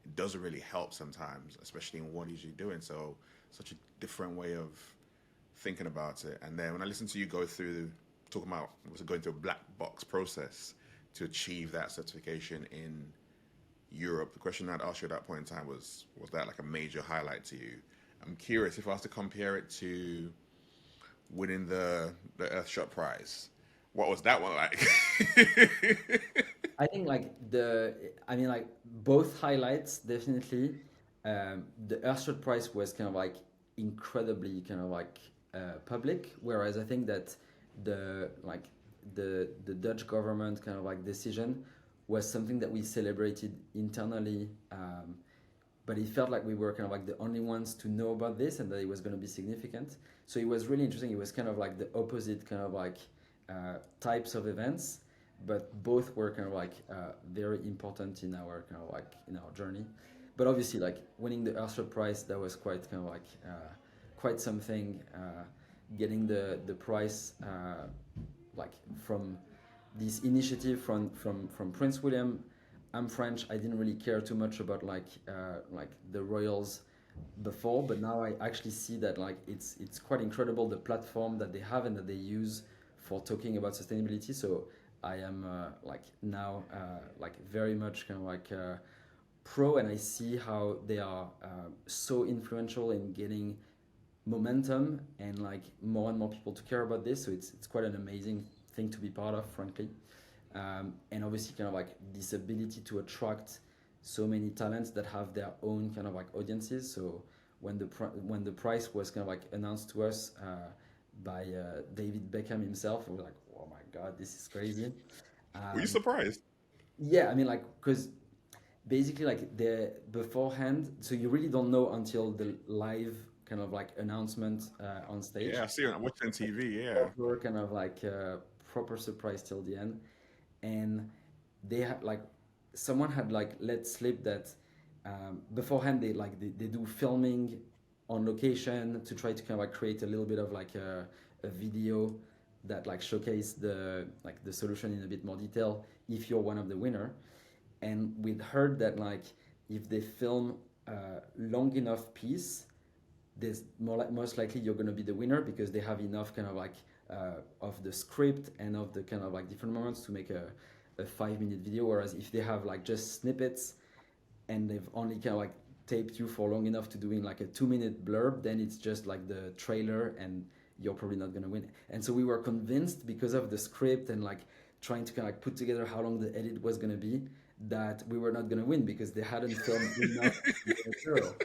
S2: It doesn't really help sometimes, especially in what it is you're doing. So such a different way of thinking about it. And then when I listen to you go through talking about was going through a black box process to achieve that certification in Europe, the question I'd asked you at that point in time was that like a major highlight to you? I'm curious if I was to compare it to winning the Earthshot Prize. What was that one like?
S1: I think like I mean like both highlights definitely. The Earthshot Prize was kind of like incredibly kind of like public, whereas I think that the like the Dutch government kind of like decision was something that we celebrated internally. But it felt like we were kind of like the only ones to know about this, and that it was going to be significant. So it was really interesting. It was kind of like the opposite kind of like types of events, but both were kind of like very important in our kind of like in our journey. But obviously, like winning the Earthshot Prize, that was quite kind of like quite something. Getting the prize like from this initiative from Prince William. I'm French. I didn't really care too much about like the royals before, but now I actually see that like it's quite incredible the platform that they have and that they use for talking about sustainability. So I am like now like very much kind of like pro, and I see how they are so influential in getting momentum and like more and more people to care about this. So it's quite an amazing thing to be part of, frankly. And obviously kind of like this ability to attract so many talents that have their own kind of like audiences. So when the prize was kind of like announced to us by David Beckham himself, we were like, oh my god, this is crazy.
S2: Were you
S1: um,
S2: surprised?
S1: yeah, I mean like because basically like the beforehand, so you really don't know until the live kind of like announcement on
S2: Yeah,
S1: stage.
S2: I see it. I watched it on TV. Yeah.
S1: Proper kind of like proper surprise till the end. And they had like someone had like let slip that beforehand they do filming on location to try to kind of like create a little bit of like a video that like showcase the solution in a bit more detail if you're one of the winner. And we'd heard that like if they film long enough piece, there's most likely you're going to be the winner because they have enough kind of like of the script and of the kind of like different moments to make a 5 minute video. Whereas if they have like just snippets and they've only kind of like taped you for long enough to doing like a 2 minute blurb, then it's just like the trailer and you're probably not going to win. And so we were convinced because of the script and like trying to kind of like put together how long the edit was going to be, that we were not going to win because they hadn't filmed enough material.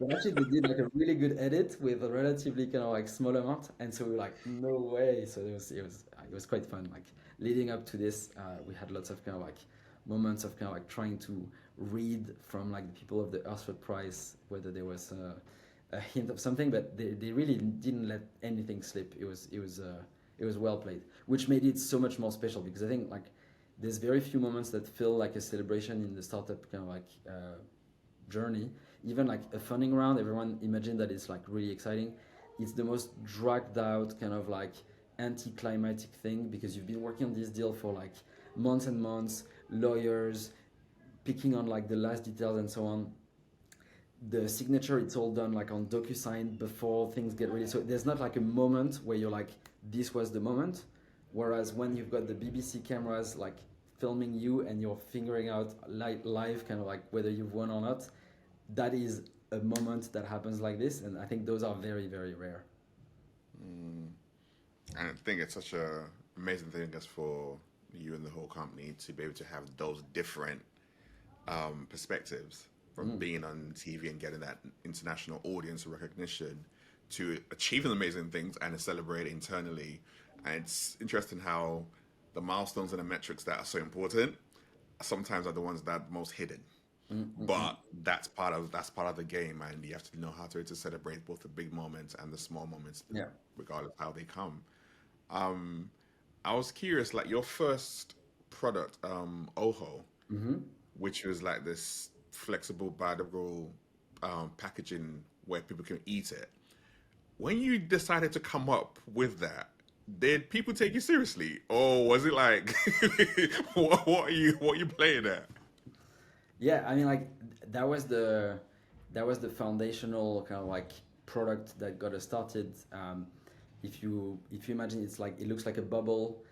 S1: But actually they did like a really good edit with a relatively kind of like small amount, and so we were like, no way. So it was quite fun. Like leading up to this, we had lots of kind of like moments of kind of like trying to read from like the people of the Earthshot Prize whether there was a hint of something, but they really didn't let anything slip. It was well played, which made it so much more special because I think like there's very few moments that feel like a celebration in the startup kind of like journey. Even like a funding round, everyone imagine that it's like really exciting. It's the most dragged out kind of like anticlimactic thing because you've been working on this deal for like months and months, lawyers picking on like the last details and so on. The signature, it's all done like on DocuSign before things get ready. So there's not like a moment where you're like, this was the moment. Whereas when you've got the BBC cameras like filming you and you're figuring out live kind of like whether you've won or not, that is a moment that happens like this. And I think those are very, very rare.
S2: And I think it's such a amazing thing as for you and the whole company to be able to have those different perspectives from being on TV and getting that international audience recognition to achieving amazing things and to celebrate internally. And it's interesting how the milestones and the metrics that are so important sometimes are the ones that are most hidden. But that's part of the game, and you have to know how to celebrate both the big moments and the small moments,
S1: Yeah.
S2: regardless of how they come. I was curious, like your first product, Oho, which was like this flexible, biodegradable packaging where people can eat it. When you decided to come up with that, did people take you seriously, or was it like, what are you playing at?
S1: Yeah, I mean, like that was the foundational kind of like product that got us started. If you imagine, it's like it looks like a bubble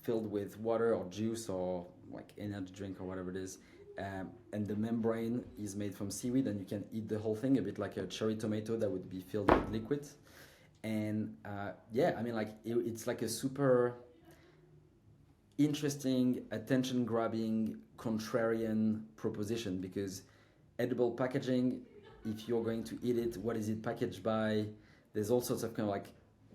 S1: filled with water or juice or like energy drink or whatever it is, and the membrane is made from seaweed, and you can eat the whole thing, a bit like a cherry tomato that would be filled with liquid. And yeah, I mean, like it's like a super interesting, attention grabbing, contrarian proposition because edible packaging, if you're going to eat it, what is it packaged by? There's all sorts of kind of like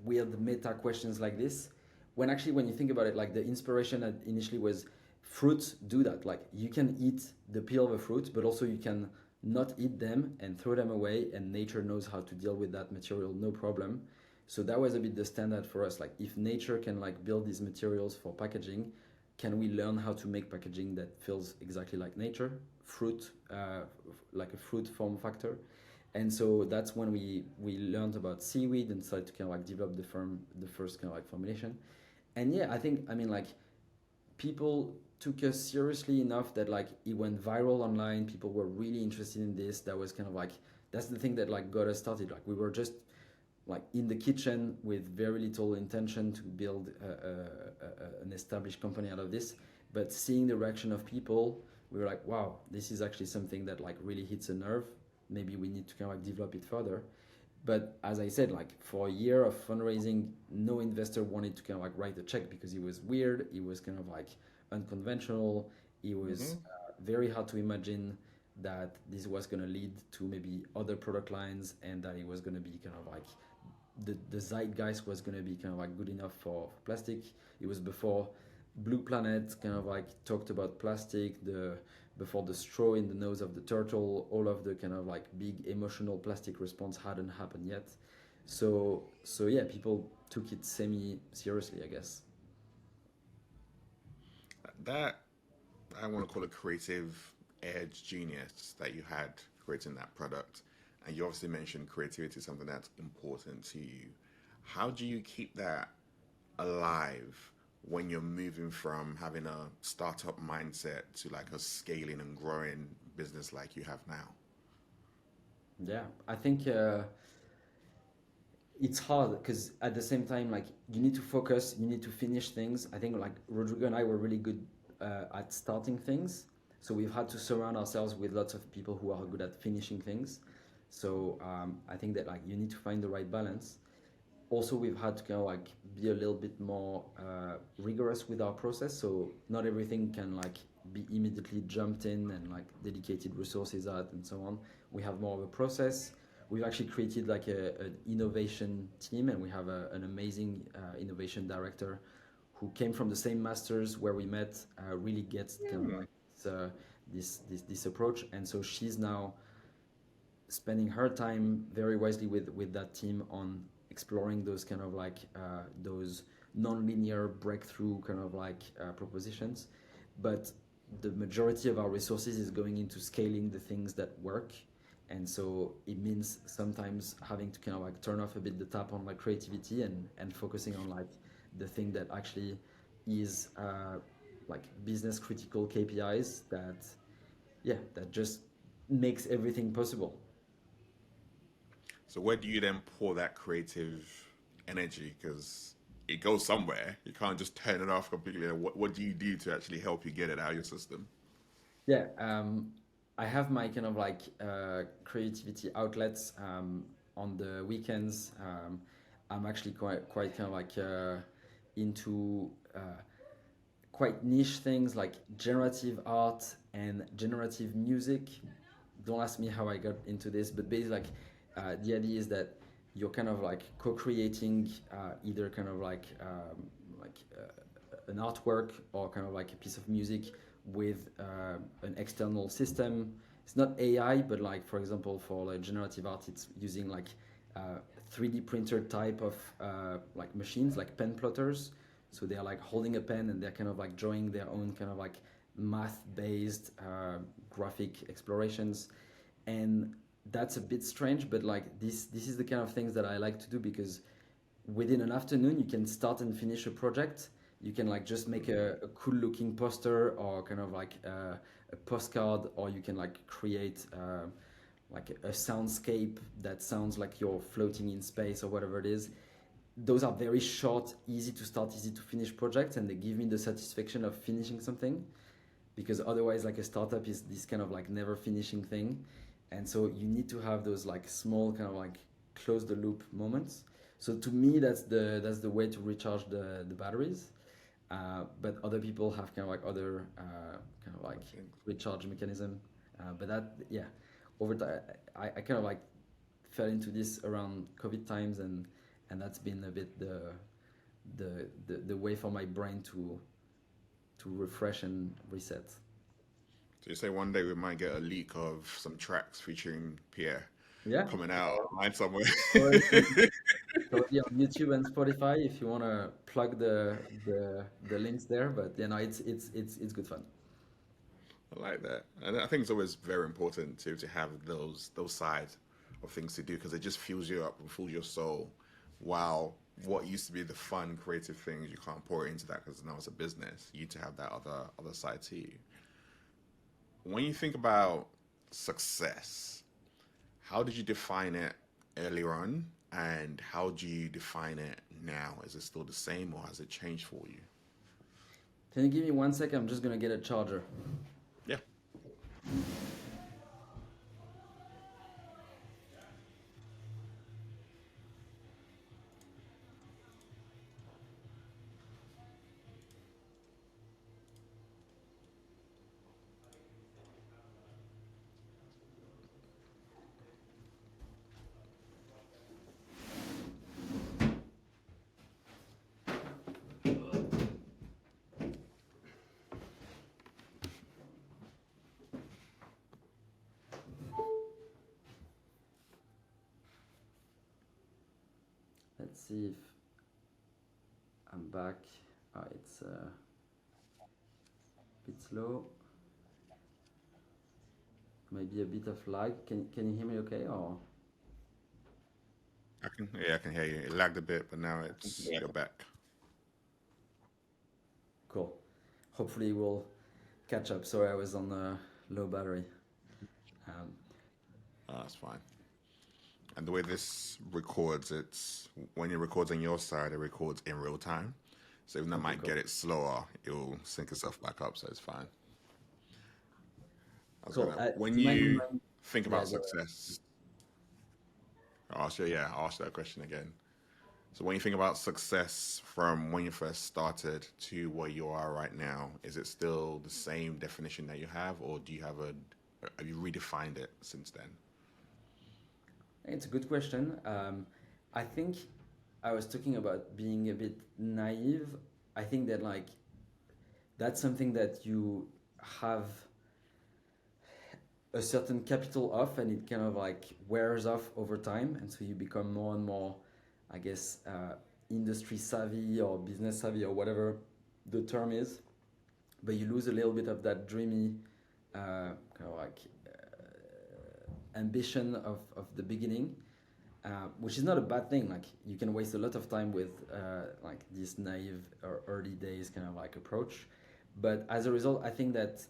S1: weird meta questions like this. When you think about it, like the inspiration initially was fruits do that. Like you can eat the peel of a fruit, but also you can not eat them and throw them away, and nature knows how to deal with that material, no problem. So that was a bit the standard for us. Like if nature can like build these materials for packaging, can we learn how to make packaging that feels exactly like nature, fruit, like a fruit form factor? And so that's when we learned about seaweed and started to kind of like develop the first kind of like formulation. And yeah, I mean like people took us seriously enough that like it went viral online. People were really interested in this. That was kind of like that's the thing that like got us started. Like we were just like in the kitchen with very little intention to build an established company out of this, but seeing the reaction of people, we were like, wow, this is actually something that like really hits a nerve. Maybe we need to kind of like develop it further. But as I said, like for a year of fundraising, no investor wanted to kind of like write a check because it was weird. It was kind of like unconventional. It was very hard to imagine that this was going to lead to maybe other product lines, and that it was going to be kind of like the zeitgeist was going to be kind of like good enough for plastic. It was before Blue Planet kind of like talked about plastic, before the straw in the nose of the turtle, all of the kind of like big emotional plastic response hadn't happened yet. So yeah, people took it semi seriously, I guess.
S2: That I want to call a creative edge genius that you had creating that product. And you obviously mentioned creativity is something that's important to you. How do you keep that alive when you're moving from having a startup mindset to like a scaling and growing business like you have now?
S1: Yeah, I think it's hard because at the same time, like you need to focus, you need to finish things. I think like Rodrigo and I were really good at starting things, so we've had to surround ourselves with lots of people who are good at finishing things. So I think that like you need to find the right balance. Also, we've had to kind of like be a little bit more rigorous with our process, so not everything can like be immediately jumped in and like dedicated resources at and so on. We have more of a process. We've actually created like an innovation team, and we have an amazing innovation director who came from the same masters where we met. Really gets kind of like this approach, and so she's now spending her time very wisely with that team on exploring those kind of like those non-linear breakthrough kind of like propositions. But the majority of our resources is going into scaling the things that work, and so it means sometimes having to kind of like turn off a bit the tap on like creativity and focusing on like the thing that actually is like business critical KPIs that, yeah, that just makes everything possible.
S2: So where do you then pour that creative energy? Because it goes somewhere. You can't just turn it off completely. What do you do to actually help you get it out of your system?
S1: Yeah, I have my kind of like creativity outlets on the weekends. I'm actually quite kind of like into quite niche things like generative art and generative music. Don't ask me how I got into this, but basically, like, the idea is that you're kind of like co-creating either kind of like an artwork or kind of like a piece of music with an external system. It's not AI, but like for example, for like generative art, it's using like 3D printer type of like machines, like pen plotters. So they are like holding a pen and they're kind of like drawing their own kind of like math-based graphic explorations, and that's a bit strange. But like this is the kind of things that I like to do because within an afternoon you can start and finish a project. You can like just make a cool looking poster or kind of like a postcard, or you can like create like a soundscape that sounds like you're floating in space or whatever it is. Those are very short, easy to start, easy to finish projects, and they give me the satisfaction of finishing something, because otherwise like a startup is this kind of like never finishing thing. And so you need to have those like small kind of like close the loop moments. So to me that's the way to recharge the batteries. But other people have kind of like other kind of like recharge mechanism. But that, yeah, over time I kind of like fell into this around COVID times, and that's been a bit the way for my brain to refresh and reset.
S2: So you say one day we might get a leak of some tracks featuring Pierre
S1: Yeah,
S2: coming out online somewhere.
S1: already, already on YouTube and Spotify if you want to plug the links there. But you know, it's good fun.
S2: I like that, and I think it's always very important to have those sides of things to do because it just fills you up and fills your soul. While what used to be the fun, creative things, you can't pour into that because now it's a business. You need to have that other side to you. When you think about success, how did you define it earlier on, and how do you define it now? Is it still the same, or has it changed for you?
S1: Can you give me 1 second? I'm just gonna get a charger.
S2: Yeah.
S1: Let's see if I'm back. It's a bit slow. Maybe a bit of lag. Can you hear me okay? Or
S2: I can hear you. It lagged a bit, but now it's you're back.
S1: cool. Hopefully we'll catch up. Sorry, I was on a low battery. Um,
S2: That's fine. And the way this records, it's when it records on your side, it records in real time. So even though it
S1: Okay,
S2: might get
S1: cool.
S2: it slower, it'll sync itself back up, so it's fine. I was
S1: Cool.
S2: gonna, when
S1: Do you mind
S2: you
S1: reminding?
S2: think
S1: Yeah,
S2: about
S1: go ahead.
S2: success, I'll ask that question again. So when you think about success from when you first started to where you are right now, is it still the same definition that you have, or have you redefined it since then?
S1: It's a good question. I think I was talking about being a bit naive. I think that like that's something that you have a certain capital of, and it kind of like wears off over time, and so you become more and more, I guess, industry savvy or business savvy or whatever the term is, but you lose a little bit of that dreamy kind of like ambition of the beginning, which is not a bad thing. Like you can waste a lot of time with like this naive or early days kind of like approach, but as a result, I think that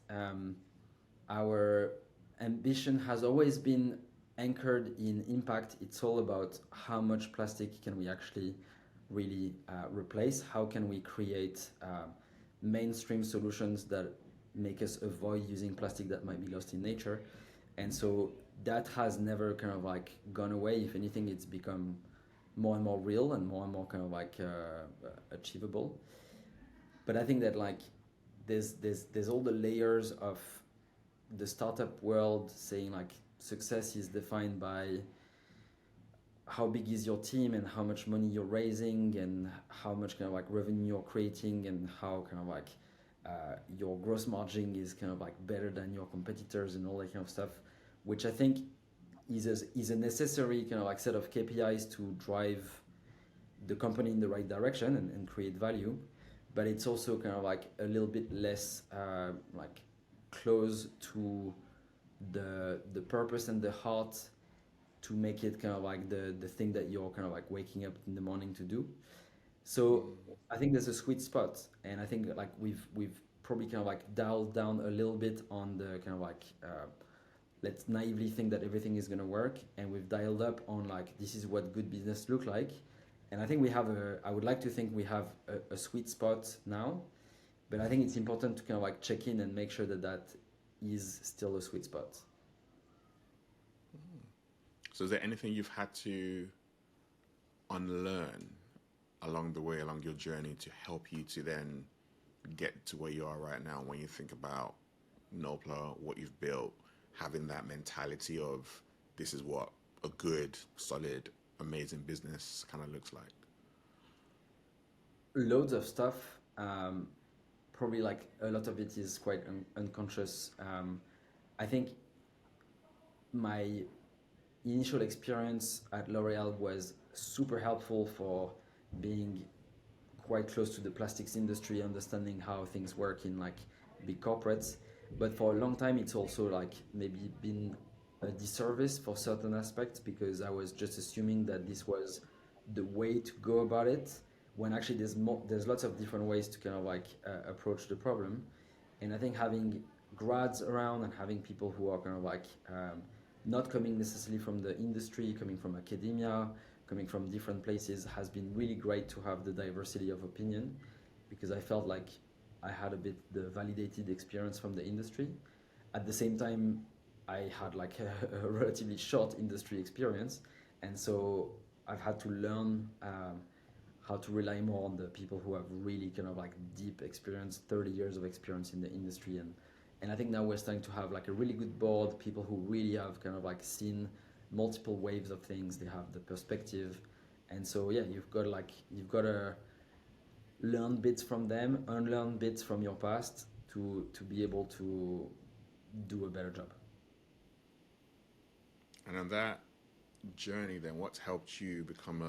S1: our ambition has always been anchored in impact. It's all about how much plastic can we actually really replace? How can we create mainstream solutions that make us avoid using plastic that might be lost in nature? And so that has never kind of like gone away. If anything, it's become more and more real and more kind of like achievable. But I think that like there's all the layers of the startup world saying like success is defined by how big is your team and how much money you're raising and how much kind of like revenue you're creating and how kind of like your gross margin is kind of like better than your competitors and all that kind of stuff, which I think is a necessary kind of like set of KPIs to drive the company in the right direction and create value. But it's also kind of like a little bit less like close to the purpose and the heart to make it kind of like the thing that you're kind of like waking up in the morning to do. So I think there's a sweet spot, and I think like we've probably kind of like dialed down a little bit on the kind of like let's naively think that everything is going to work, and we've dialed up on like this is what good business look like. And I think we have I would like to think we have a sweet spot now, but I think it's important to kind of like check in and make sure that that is still a sweet spot.
S2: So is there anything you've had to unlearn along the way, along your journey, to help you to then get to where you are right now? When you think about Notpla, what you've built, having that mentality of this is what a good, solid, amazing business kind of looks like.
S1: Loads of stuff. Probably like a lot of it is quite unconscious. I think my initial experience at L'Oreal was super helpful for being quite close to the plastics industry, understanding how things work in like big corporates. But for a long time, it's also like maybe been a disservice for certain aspects because I was just assuming that this was the way to go about it. When actually there's lots of different ways to kind of like approach the problem. And I think having grads around and having people who are kind of like not coming necessarily from the industry, coming from academia, coming from different places has been really great to have the diversity of opinion because I felt like I had a bit the validated experience from the industry. At the same time, I had like a relatively short industry experience, and so I've had to learn how to rely more on the people who have really kind of like deep experience, 30 years of experience in the industry, and I think now we're starting to have like a really good board, people who really have kind of like seen multiple waves of things. They have the perspective, and so yeah, you've got to learn bits from them, unlearn bits from your past to be able to do a better job.
S2: And on that journey, then, what's helped you become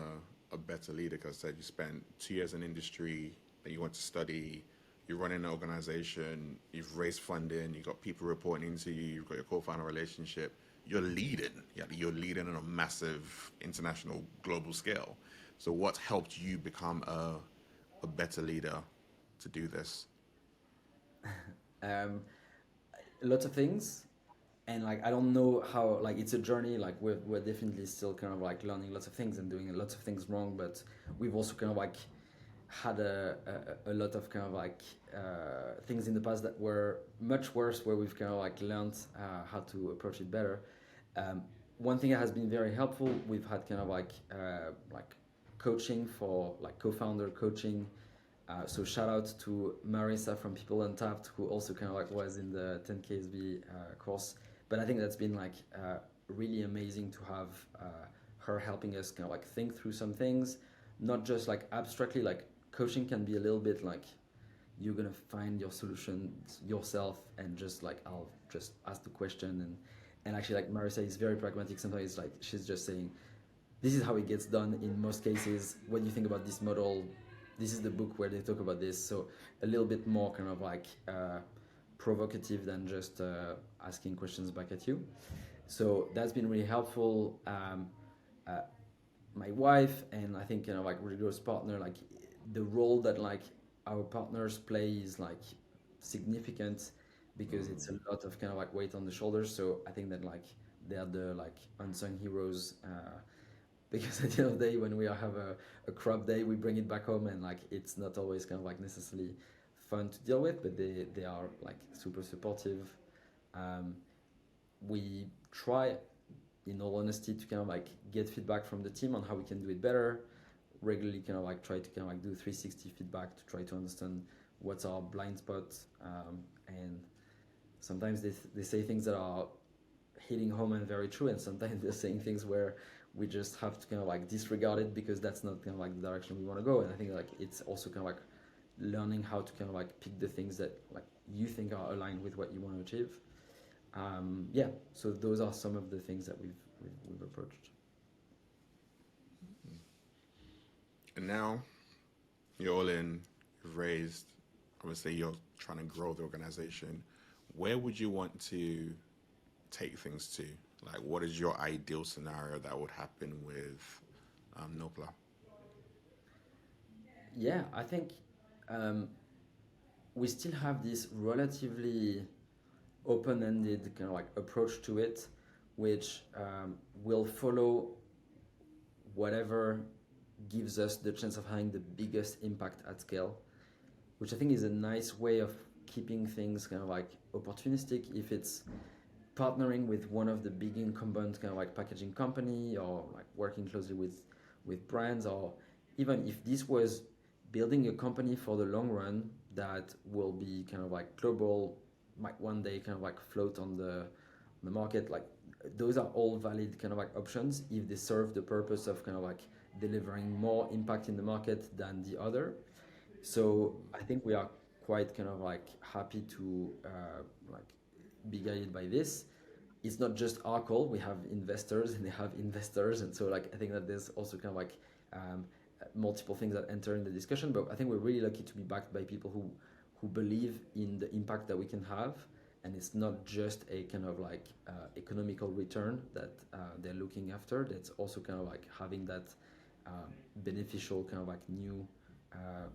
S2: a better leader? Because I said you spent 2 years in industry, then you went to study, you're running an organization, you've raised funding, you've got people reporting into you, you've got your co-founder relationship, you're leading. Yeah, you're leading on a massive international global scale. So what's helped you become a better leader to do this?
S1: Um, Lots of things. and like I don't know how, like it's a journey. Like we're definitely still kind of like learning lots of things and doing lots of things wrong, but we've also kind of like had a lot of kind of like things in the past that were much worse, where we've kind of like learned how to approach it better. One thing that has been very helpful, we've had kind of like coaching for like co-founder coaching. So shout out to Marissa from People Untapped, who also kind of like was in the 10KSB course. But I think that's been like really amazing to have her helping us kind of like think through some things, not just like abstractly. Like coaching can be a little bit like you're gonna find your solutions yourself, and just like I'll just ask the question, and actually like Marissa is very pragmatic. Sometimes like she's just saying, this is how it gets done in most cases. What do you think about this model? This is the book where they talk about this. So a little bit more kind of like provocative than just asking questions back at you. So that's been really helpful. Uh, my wife and I think like Rodrigo's partner, like the role that like our partners play is like significant, because it's a lot of kind of like weight on the shoulders. So I think that like they're the like unsung heroes, because at the end of the day, when we have a crop day, we bring it back home, and like it's not always kind of like necessarily fun to deal with, but they are like super supportive. um, we try, in all honesty, to kind of like get feedback from the team on how we can do it better. Regularly kind of like try to kind of like do 360 feedback to try to understand what's our blind spot. And sometimes they say things that are hitting home and very true, and sometimes they're saying things where we just have to kind of like disregard it because that's not kind of like the direction we want to go. And I think like it's also kind of like learning how to kind of like pick the things that like you think are aligned with what you want to achieve. Yeah, so those are some of the things that we've approached.
S2: And now you're all in, you've raised, obviously you're trying to grow the organization. Where would you want to take things to? Like, what is your ideal scenario that would happen with Notpla?
S1: Yeah, I think um, we still have this relatively open-ended kind of like approach to it, which will follow whatever gives us the chance of having the biggest impact at scale, which I think is a nice way of keeping things kind of like opportunistic. If it's partnering with one of the big incumbent kind of like packaging company, or like working closely with brands, or even if this was building a company for the long run that will be kind of like global, might one day kind of like float on the market, like those are all valid kind of like options if they serve the purpose of kind of like delivering more impact in the market than the other. So I think we are quite kind of like happy to like be guided by this. It's not just our call. We have investors and they have investors, and so like I think that there's also kind of like um, multiple things that enter in the discussion. But I think we're really lucky to be backed by people who believe in the impact that we can have, and it's not just a kind of like economical return that they're looking after. That's also kind of like having that beneficial kind of like new uh,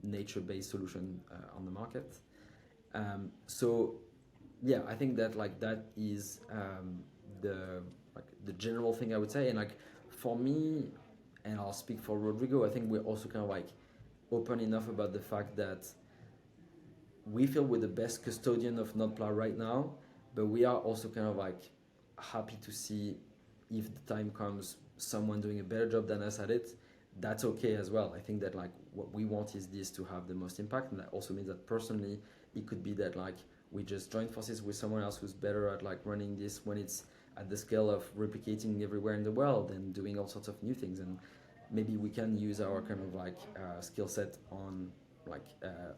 S1: nature-based solution on the market. So yeah, I think that like that is the like the general thing I would say. And like for me, and I'll speak for Rodrigo, I think we're also kind of like open enough about the fact that we feel we're the best custodian of Notpla right now, but we are also kind of like happy to see if the time comes someone doing a better job than us at it. That's okay as well. I think that like what we want is this to have the most impact, and that also means that personally it could be that like we just join forces with someone else who's better at like running this when it's at the scale of replicating everywhere in the world and doing all sorts of new things. And maybe we can use our kind of like skill set on like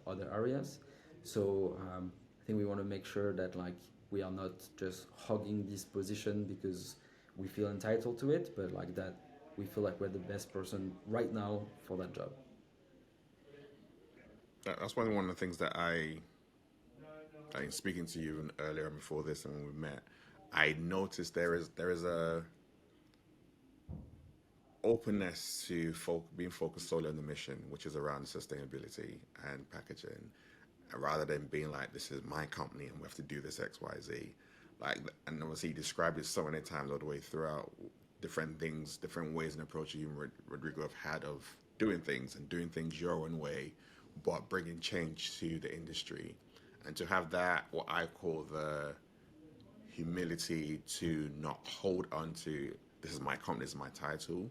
S1: other areas. So I think we want to make sure that like we are not just hogging this position because we feel entitled to it, but like that we feel like we're the best person right now for that job.
S2: That's one of the things that I speaking to you earlier before this and when we met, I noticed there is a openness to being focused solely on the mission, which is around sustainability and packaging, rather than being like, this is my company and we have to do this X, Y, Z. like, and obviously he described it so many times all the way throughout, different things, different ways and approaches you and Rodrigo have had of doing things and doing things your own way, but bringing change to the industry. And to have that, what I call the humility to not hold on to, this is my company, this is my title,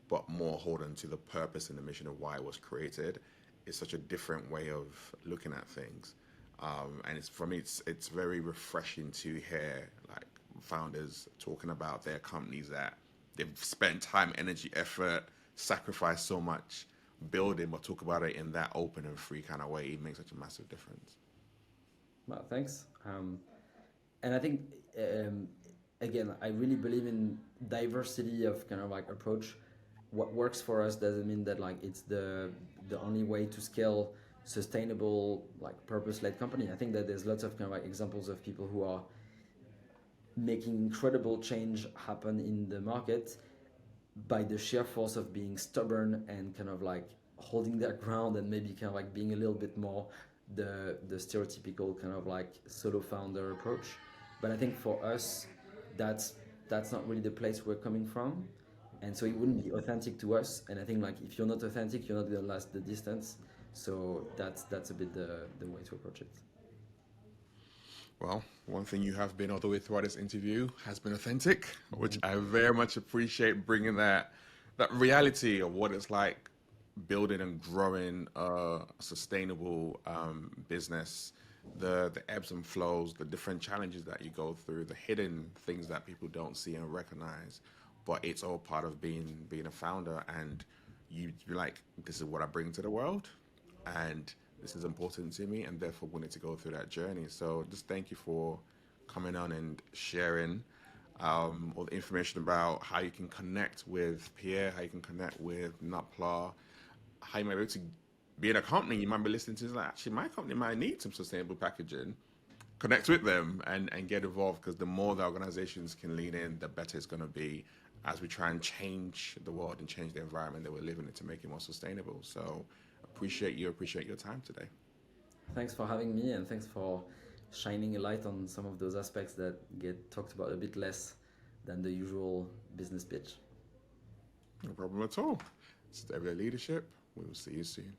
S2: but more hold on to the purpose and the mission of why it was created, is such a different way of looking at things. And it's, for me, it's very refreshing to hear like founders talking about their companies that they've spent time, energy, effort, sacrificed so much building, but talk about it in that open and free kind of way. It makes such a massive difference.
S1: Well, thanks. And I think, again, I really believe in diversity of kind of like approach. What works for us doesn't mean that like it's the only way to scale sustainable, like purpose-led company. I think that there's lots of kind of like examples of people who are making incredible change happen in the market by the sheer force of being stubborn and kind of like holding their ground, and maybe kind of like being a little bit more the stereotypical kind of like solo founder approach. But I think for us, that's not really the place we're coming from, and so it wouldn't be authentic to us. And I think like if you're not authentic, you're not gonna last the distance. So that's a bit the way to approach it.
S2: Well, one thing you have been all the way throughout this interview has been authentic, which I very much appreciate, bringing that reality of what it's like building and growing a sustainable business, the ebbs and flows, the different challenges that you go through, the hidden things that people don't see and recognize, but it's all part of being a founder. And you're like, this is what I bring to the world, and this is important to me, and therefore we need to go through that journey. So just thank you for coming on and sharing all the information about how you can connect with Pierre, how you can connect with Notpla, how you might be able to be in a company. You might be listening to, like, actually, my company might need some sustainable packaging. Connect with them and get involved, because the more the organizations can lean in, the better it's going to be as we try and change the world and change the environment that we're living in to make it more sustainable. So appreciate your time today.
S1: Thanks for having me, and thanks for shining a light on some of those aspects that get talked about a bit less than the usual business pitch.
S2: No problem at all. It's Everyday Leadership. We will see you soon.